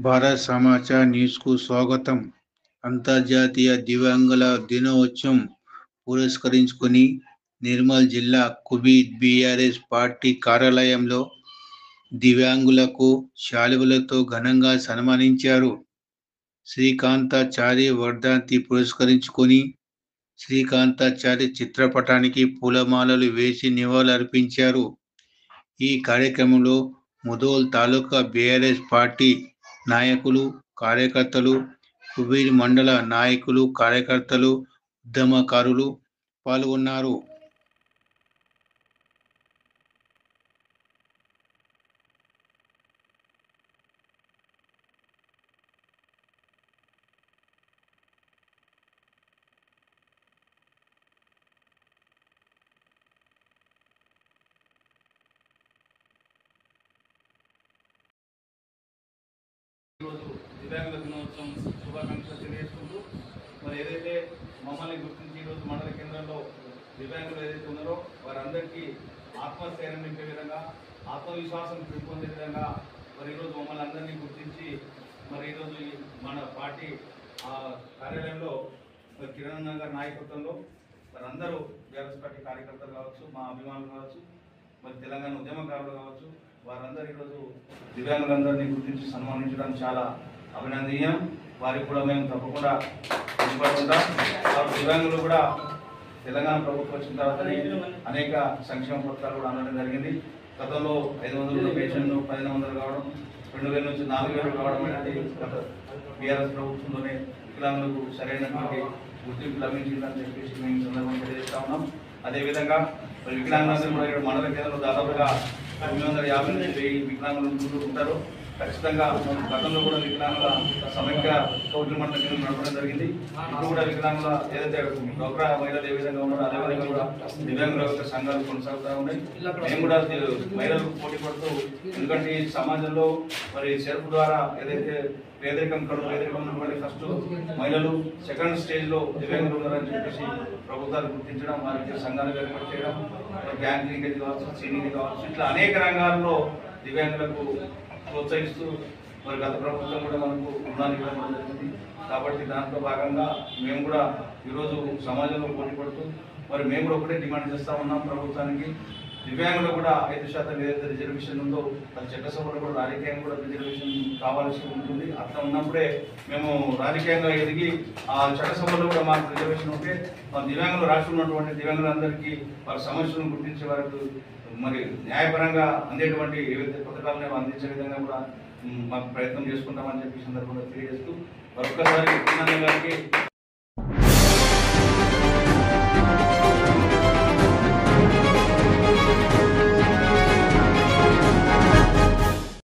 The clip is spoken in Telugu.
భారత్ సమాచార్ న్యూస్కు స్వాగతం. అంతర్జాతీయ దివ్యాంగుల దినోత్సవం పురస్కరించుకొని నిర్మల్ జిల్లా కుబీర్ బీఆర్ఎస్ పార్టీ కార్యాలయంలో దివ్యాంగులకు శాలువలతో ఘనంగా సన్మానించారు. శ్రీకాంతాచారి వర్ధంతి పురస్కరించుకొని శ్రీకాంతాచారి చిత్రపటానికి పూలమాలలు వేసి నివాళులర్పించారు. ఈ కార్యక్రమంలో ముధోల్ తాలూకా బీఆర్ఎస్ పార్టీ నాయకులు, కార్యకర్తలు, కుబీర్ మండల నాయకులు, కార్యకర్తలు, ఉద్యమకారులు పాల్గొన్నారు. దివ్యాంగుల దినోత్సవం శుభాకాంక్షలు తెలియజేసుకుంటూ మరి ఏదైతే మమ్మల్ని గుర్తించి ఈరోజు మండల కేంద్రంలో దివ్యాంగులు ఏదైతే ఉన్నారో వారందరికీ ఆత్మస్థైర్యం నింపే విధంగా, ఆత్మవిశ్వాసం పెంపొందే విధంగా మరి ఈరోజు మమ్మల్ని అందరినీ గుర్తించి మరి ఈరోజు మన పార్టీ కార్యాలయంలో కిరణ్ నగర్ నాయకత్వంలో మరి అందరూ బీఆర్ఎస్ పార్టీ కార్యకర్తలు కావచ్చు, మా అభిమానులు కావచ్చు, మరి తెలంగాణ ఉద్యమకారులు కావచ్చు, వారందరూ ఈరోజు దివ్యాంగులందరినీ గుర్తించి సన్మానించడం చాలా అభినందనీయం. వారికి కూడా మేము తప్పకుండా ఇష్టపడుతుంటాం. దివ్యాంగులు కూడా తెలంగాణ ప్రభుత్వం వచ్చిన తర్వాతనే అనేక సంక్షేమ పథకాలు కూడా అందడం జరిగింది. గతంలో 500 పెన్షన్లు 1500 కావడం, 2000 నుంచి 4000 కావడం అనేది గత బీఆర్ఎస్ ప్రభుత్వంలోనే వికలాంగులకు సరైనటువంటి గుర్తింపు లభించిందని చెప్పేసి మేము సందర్భంగా తెలియజేస్తా ఉన్నాం. అదేవిధంగా వికలాంగులందరూ కూడా ఇక్కడ మండల కేంద్రంలో దాదాపుగా 950 నుంచి 1000 వికలాంగులు ఉంటారు. ఖచ్చితంగా గతంలో కూడా వికలాంగుల సమైక్య కౌన్సిల్ మండల కేంద్రం నడపడం జరిగింది. ఇప్పుడు కూడా వికలాంగుల ఏదైతే డోక్రా మహిళలు ఏ విధంగా ఉన్నారో అదేవిధంగా కూడా దివ్యాంగుల యొక్క సంఘాలు కొనసాగుతూ ఉన్నాయి. మేము కూడా మహిళలకు పోటీ పడుతూ, ఎందుకంటే ఈ సమాజంలో మరి సెల్ఫ్ ద్వారా ఏదైతే పేదరికం ఉన్నటువంటి ఫస్ట్ మహిళలు, సెకండ్ స్టేజ్లో దివ్యాంగులు ఉన్నారని చెప్పేసి ప్రభుత్వాలు గుర్తించడం, వారికి సంఘాలు ఏర్పాటు చేయడం, బ్యాంక్ లింకేజ్ కావచ్చు, సీనింగ్ కావచ్చు, ఇట్లా అనేక రంగాల్లో దివ్యాంగులకు ప్రోత్సహిస్తూ మరి గత ప్రభుత్వం కూడా మనకు రుణాలు ఇవ్వడం జరిగింది. కాబట్టి దాంట్లో భాగంగా మేము కూడా ఈరోజు సమాజంలో పోటీ పడుతూ మరి మేము కూడా ఒకటే డిమాండ్ చేస్తూ ఉన్నాం ప్రభుత్వానికి. దివ్యాంగులు కూడా 5% ఏదైతే రిజర్వేషన్ ఉందో అది చట్టసభలో కూడా రాజకీయంగా కూడా రిజర్వేషన్ కావాల్సి ఉంటుంది. అట్లా ఉన్నప్పుడే మేము రాజకీయంగా ఎదిగి ఆ చట్టసభలో కూడా మాకు రిజర్వేషన్ ఉంటే మా దివ్యాంగులు రాష్ట్రంలో ఉన్నటువంటి దివ్యాంగులందరికీ వారి సమస్యలను గుర్తించే వారికి మరి న్యాయపరంగా అందేటువంటి ఏవైతే పథకాలను అందించే విధంగా కూడా మాకు ప్రయత్నం చేసుకుంటామని చెప్పి సందర్భంగా తెలియజేస్తూ మరొకసారి గారికి